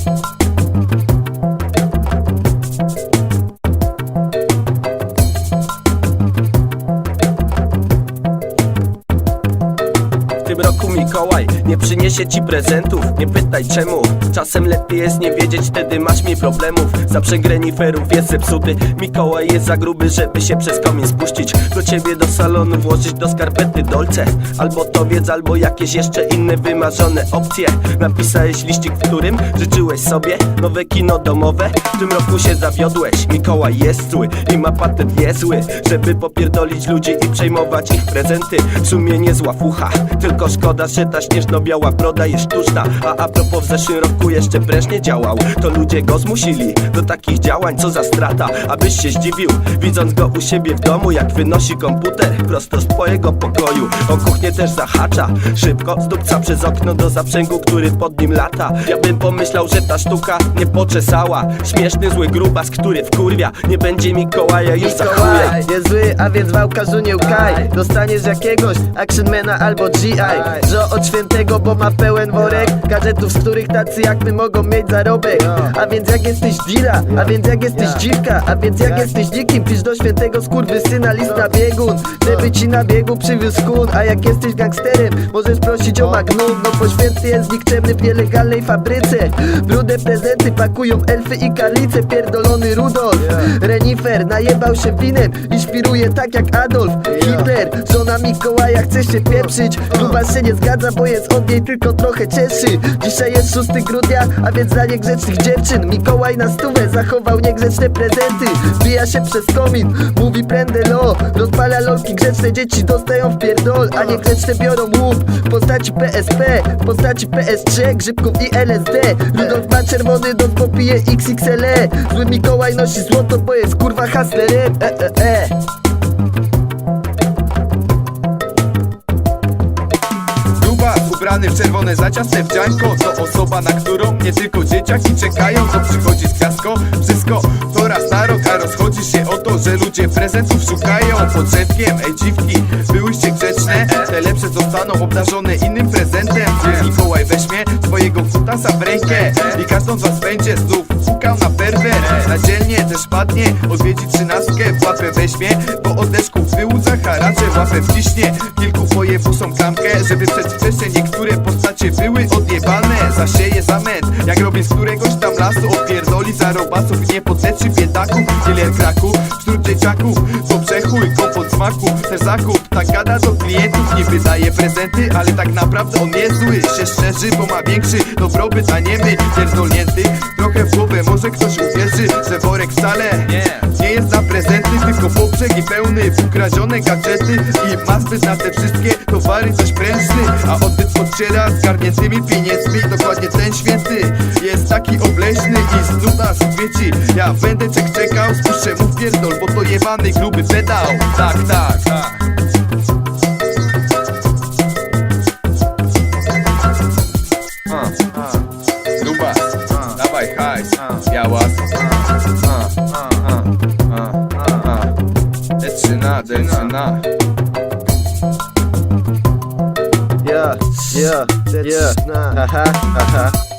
W tym roku Mikołaj nie przyniesie ci prezentów. Nie pytaj czemu, czasem lepiej jest nie wiedzieć, wtedy masz mniej problemów. Zaprzęg reniferów jest zepsuty, Mikołaj jest za gruby, żeby się przez komin spuścić. Do ciebie do salonu włożyć do skarpety dolce. Albo to wiedz, albo jakieś jeszcze inne wymarzone opcje. Napisałeś liścik, w którym życzyłeś sobie nowe kino domowe. W tym roku się zawiodłeś, Mikołaj jest zły i ma patent niezły, żeby popierdolić ludzi i przejmować ich prezenty. W sumie niezła fucha, tylko szkoda, że ta śnieżno-biała broda jest sztuczna. A propos, w zeszłym roku jeszcze prężnie działał, to ludzie go zmusili do takich działań, co za strata. Abyś się zdziwił, widząc go u siebie w domu, jak wynosi komputer prosto z twojego pokoju. O kuchnię też zahacza, szybko zdupca przez okno do zaprzęgu, który pod nim lata. Ja bym pomyślał, że ta sztuka nie poczesała. Śmieszny zły grubas, który wkurwia, nie będzie Mikołaja już za chuja. Jest zły, a więc wałkarzu nie łkaj. Dostaniesz jakiegoś actionmana albo GI. Że od świętego, bo ma pełen worek gadżetów, z których tacy jak my mogą mieć zarobek. A więc jak jesteś deala, a więc jak jesteś dziwka, a więc jak jesteś nikim, pisz do świętego skurwysyna list na biegun, żeby ci na biegu przywiózł kun. A jak jesteś gangsterem, możesz prosić o magnum, no bo święty jest nikczemny w nielegalnej fabryce. Brudne prezenty pakują elfy i karlice. Pierdolony Rudolf renifer najebał się winem i świruje tak jak Adolf Hitler. Żona Mikołaja chce się pieprzyć, gruba się nie zgadza, bo jest od niej tylko trochę cieszy. Dzisiaj jest 6 grudnia, a więc dla niegrzecznych dziewczyn Mikołaj na stówę zachował niegrzeczne prezenty. Wbija się przez komin, mówi prędzej lo, rozpala lolki, grzeczne dzieci dostają w pierdol, a niegrzeczne biorą łup w postaci PSP, w postaci PS3, grzybków i LSD. Rudolf ma czerwony, dos popije XXLE. Zły Mikołaj nosi złoto, bo jest kurwa hustlerem. Ubrany w czerwone zaciasne wdzianko, to osoba, na którą nie tylko dzieciaki czekają. To przychodzi z gwiazdką, wszystko to raz na rok, a rozchodzi się o to, że ludzie prezentów szukają pod drzewkiem. Ej dziwki, byłyście grzeczne, te lepsze zostaną obdarzone innym prezentem. Mikołaj weźmie swojego kutasa w rękę i każdą z was będzie znów fukał na perwer. Na dzielnie też padnie, odwiedzi 13, w łapę weźmie, bo od deszków wyłudza haracze. W łapę wciśnie kilku wojewosom klamkę, żeby przedwcześnie niektóre postacie były odjebane. Zasieje zamęt, jak robię z któregoś tam lasu, odpierdoli za robasów i nie podleczy biedaków. Dealer kraków, wśród dzieciaków, to przechuj, kompot smaku, też zakup. Tak gada do klientów, nie wydaje prezenty, ale tak naprawdę on jest zły. Się szczerzy, bo ma większy dobrobyt, a nie my. Pierdolnięty, trochę w głowę, może ktoś uwierzy, że worek wcale nie jest na prezenty, tylko poprzek i pełny w ukradzione gadżety. I ma zbyt na te wszystkie towary coś prężny, a odbyt odciera z garniętymi pieniędzmi. Dokładnie ten święty jest taki obleśny i znów nas odwiedzi. Ja będę czekał, spuszczę mu pierdol, bo to jebany gruby pedał. Tak. Grubas, dawaj hajs, białas. Decyna. Yeah, haha.